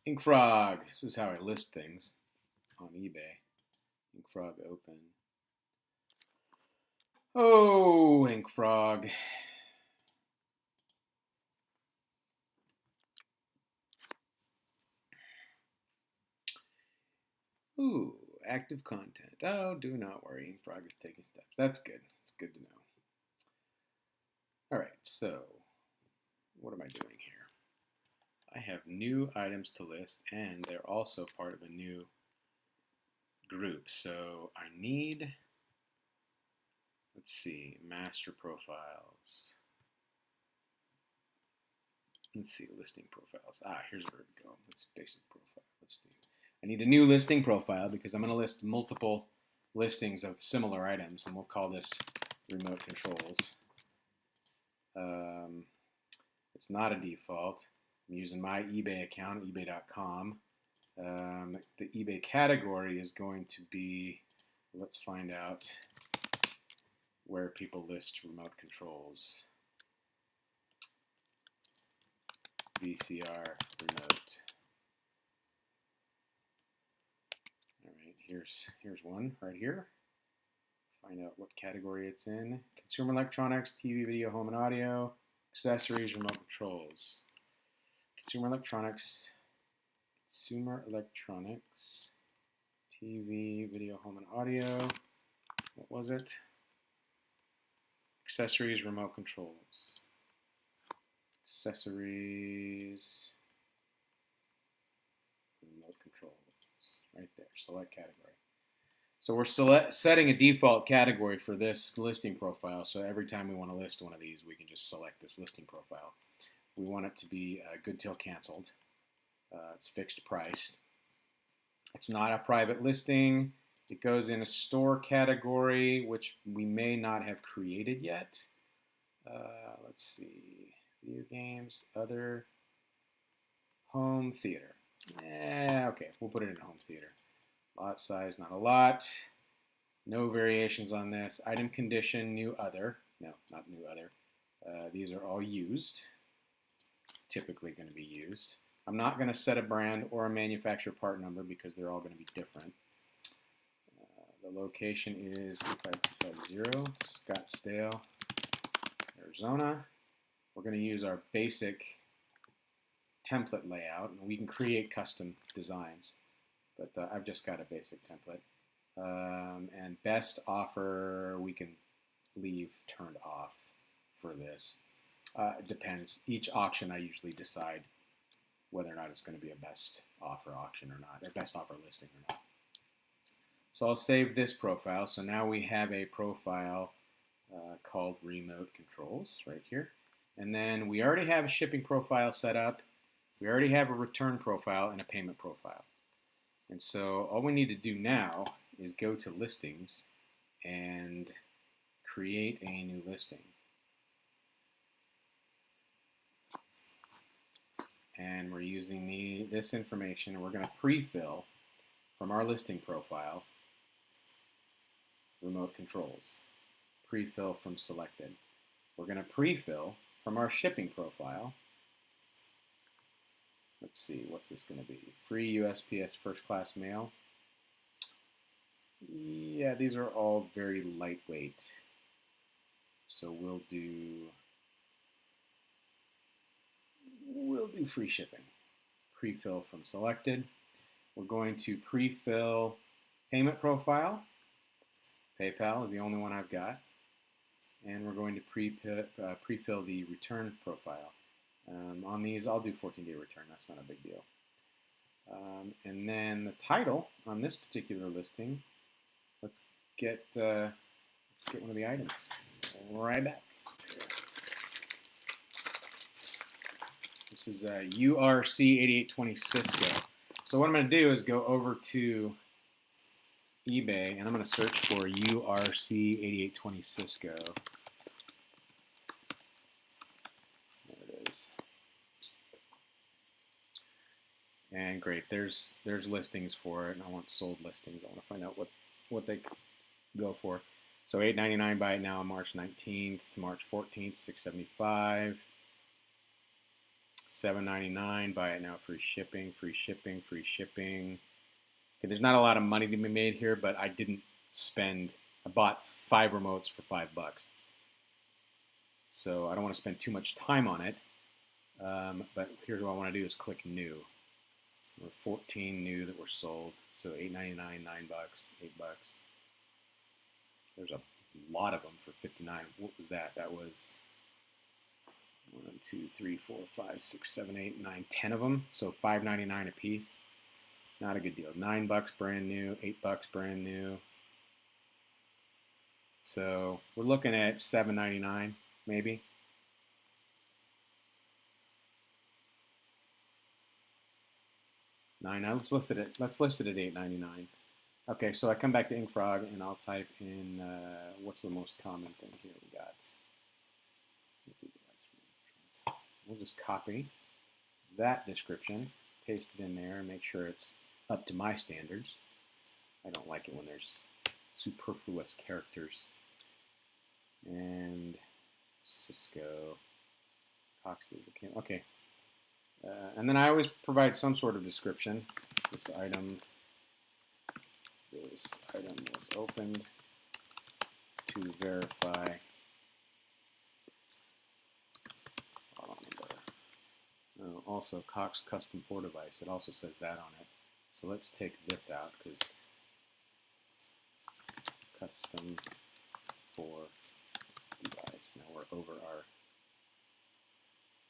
Inkfrog. This is how I list things on eBay. Inkfrog Open. Oh, Inkfrog. Ooh, active content. Oh, do not worry. Inkfrog is taking steps. That's good. It's good to know. All right, so what am I doing here? I have new items to list, and they're also part of a new group. So I need, let's see, master profiles. Let's see, listing profiles. Here's where we go. That's basic profile. Let's do. I need a new listing profile because I'm going to list multiple listings of similar items, and we'll call this remote controls. It's not a default. I'm using my eBay account, ebay.com. The eBay category is going to be, let's find out where people list remote controls. VCR remote. All right, here's one right here. Find out what category it's in. Consumer electronics, TV, video, home, and audio. Accessories, remote controls. Consumer electronics, TV, video, home, and audio. What was it? Accessories, remote controls. Accessories, remote controls. Right there, select category. So we're setting a default category for this listing profile. So every time we want to list one of these, we can just select this listing profile. We want it to be good till canceled. It's fixed price. It's not a private listing. It goes in a store category, which we may not have created yet. Let's see. Video games, other, home theater. Okay, we'll put it in home theater. Lot size, not a lot. No variations on this. Item condition, new other. No, not new other. These are all used. Typically going to be used. I'm not going to set a brand or a manufacturer part number because they're all going to be different. The location is 8550 Scottsdale, Arizona. We're going to use our basic template layout, and we can create custom designs, but I've just got a basic template. And best offer we can leave turned off for this. It depends. Each auction I usually decide whether or not it's going to be a best offer auction or not, or best offer listing or not. So I'll save this profile. So now we have a profile called remote controls right here. And then we already have a shipping profile set up. We already have a return profile and a payment profile. And so all we need to do now is go to listings and create a new listing. And we're using this information, and we're going to pre-fill from our listing profile remote controls. Pre-fill from selected. We're going to pre-fill from our shipping profile. Let's see, what's this going to be? Free USPS first class mail. Yeah, these are all very lightweight. So we'll do free shipping. Pre-fill from selected. We're going to pre-fill payment profile. PayPal is the only one I've got. And we're going to pre-fill the return profile. On these, I'll do 14-day return. That's not a big deal. And then the title on this particular listing, let's get one of the items. We'll be right back. This is URC 8820 Cisco. So what I'm going to do is go over to eBay, and I'm going to search for URC 8820 Cisco. There it is. And great, there's listings for it, and I want sold listings. I want to find out what they go for. So $8.99 buy it now on March 19th, March 14th, $6.75. $7.99. Buy it now. Free shipping. Free shipping. Free shipping. Okay, there's not a lot of money to be made here, but I didn't spend. I bought 5 remotes for $5. So I don't want to spend too much time on it. But here's what I want to do is click new. There were 14 new that were sold. So $8.99, $9, $8. There's a lot of them for 59. What was that? That was 1, 2, 3, 4, 5, 6, 7, 8, 9, 10 of them. So $5.99 a piece. Not a good deal. $9 brand new, $8 brand new. So we're looking at $7.99 maybe. Let's list it at $8.99. Okay, so I come back to Inkfrog and I'll type in what's the most common thing here we got. We'll just copy that description, paste it in there, and make sure it's up to my standards. I don't like it when there's superfluous characters. And Cisco, Cox, okay. And then I always provide some sort of description. This item was opened to verify model number. Also, Cox custom 4 device. It also says that on it. So let's take this out because custom 4 device. Now we're over our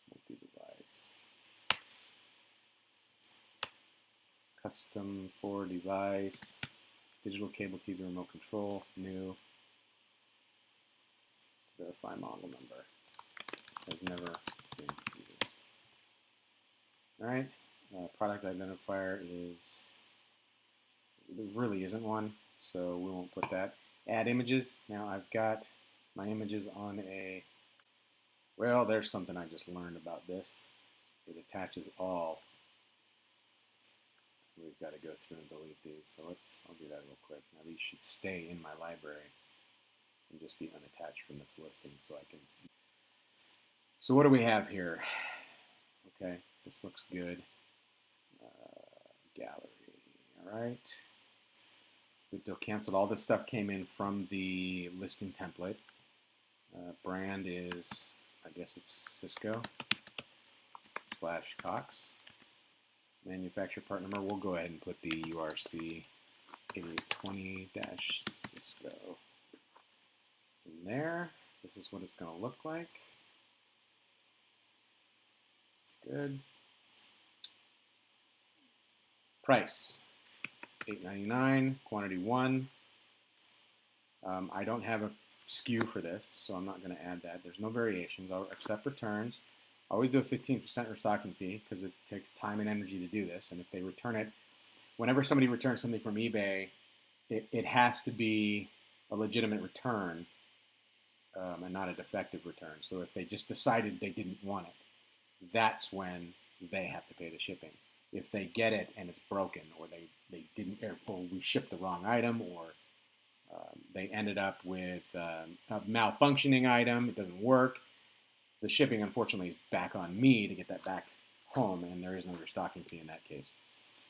multi-device. Custom 4 device, digital cable TV remote control, new, verify model number. Has never been used. All right, product identifier is, there really isn't one, so we won't put that. Add images. Now I've got my images on a, well, there's something I just learned about this. It attaches all. We've got to go through and delete these, so I'll do that real quick. Now these should stay in my library and just be unattached from this listing so I can. So what do we have here? Okay, this looks good. Gallery, all right. Good deal canceled. All this stuff came in from the listing template. Brand is, I guess it's Cisco / Cox. Manufacturer part number, we'll go ahead and put the URC 8820-Cisco in there. This is what it's going to look like. Good. Price, $8.99, quantity 1. I don't have a SKU for this, so I'm not going to add that. There's no variations. I'll accept returns. I always do a 15% restocking fee because it takes time and energy to do this. And if they return it, whenever somebody returns something from eBay, it has to be a legitimate return and not a defective return. So if they just decided they didn't want it, that's when they have to pay the shipping. If they get it and it's broken, or they didn't, or we shipped the wrong item, or they ended up with a malfunctioning item, it doesn't work, the shipping, unfortunately, is back on me to get that back home, and there is no restocking fee in that case.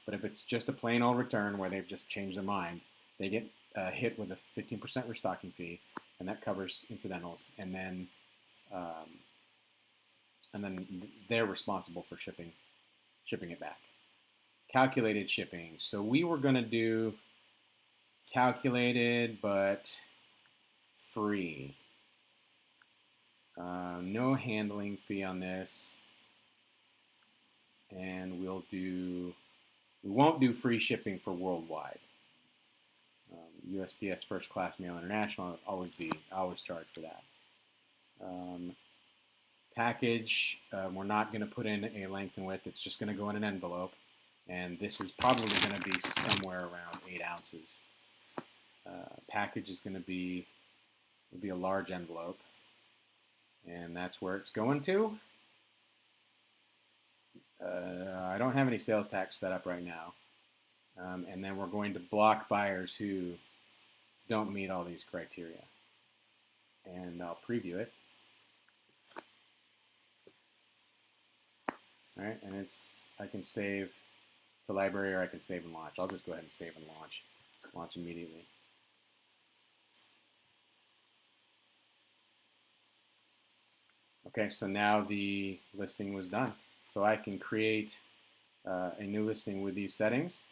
But if it's just a plain old return where they've just changed their mind, they get hit with a 15% restocking fee, and that covers incidentals, and then they're responsible for shipping it back. Calculated shipping. So we were going to do calculated but free. No handling fee on this, and we won't do free shipping for worldwide. USPS First Class Mail International, I always charge for that. Package, we're not going to put in a length and width. It's just going to go in an envelope, and this is probably going to be somewhere around 8 ounces. Package is going to be a large envelope, and that's where it's going to. I don't have any sales tax set up right now, and then we're going to block buyers who don't meet all these criteria, and I'll preview it. All right, and I can save to library or I can save and launch. I'll just go ahead and save and launch immediately. Okay, so now the listing was done. So I can create a new listing with these settings,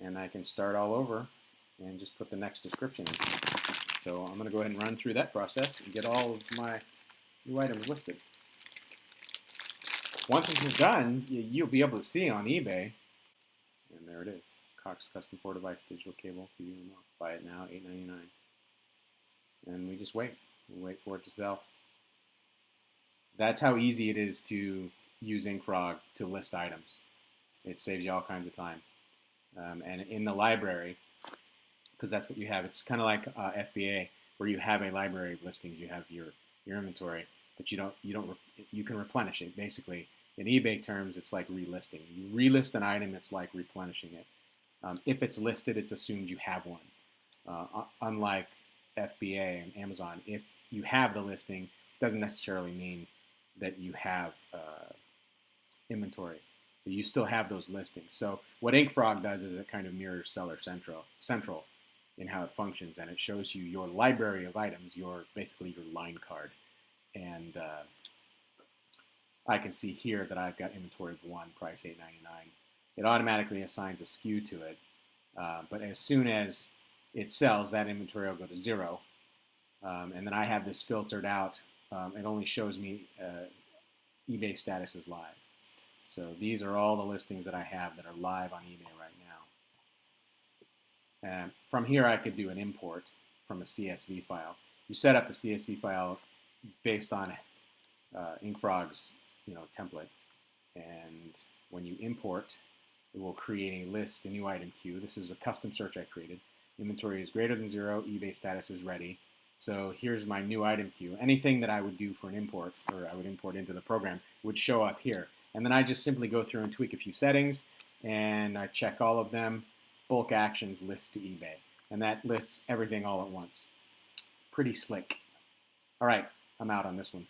and I can start all over and just put the next description in. So I'm going to go ahead and run through that process and get all of my new items listed. Once this is done, you'll be able to see on eBay, and there it is. Cox Custom 4-device digital cable TV remote. Buy it now, $8.99. And we just wait. We wait for it to sell. That's how easy it is to use Inkfrog to list items. It saves you all kinds of time. And in the library, because that's what you have, it's kind of like FBA, where you have a library of listings. You have your inventory, but you can replenish it. Basically, in eBay terms, it's like relisting. You relist an item, it's like replenishing it. If it's listed, it's assumed you have one. Unlike FBA and Amazon, if you have the listing, doesn't necessarily mean that you have inventory. So you still have those listings. So what Inkfrog does is it kind of mirrors Seller Central in how it functions, and it shows you your library of items, basically your line card. And I can see here that I've got inventory of 1, price $8.99. It automatically assigns a SKU to it, but as soon as it sells, that inventory will go to 0. And then I have this filtered out. It only shows me eBay status is live. So these are all the listings that I have that are live on eBay right now. And from here, I could do an import from a CSV file. You set up the CSV file based on Inkfrog's template, and when you import, it will create a list, a new item queue. This is a custom search I created. Inventory is greater than 0. eBay status is ready. So here's my new item queue. Anything that I would do for an import, or I would import into the program, would show up here. And then I just simply go through and tweak a few settings, and I check all of them. Bulk actions list to eBay. And that lists everything all at once. Pretty slick. All right, I'm out on this one.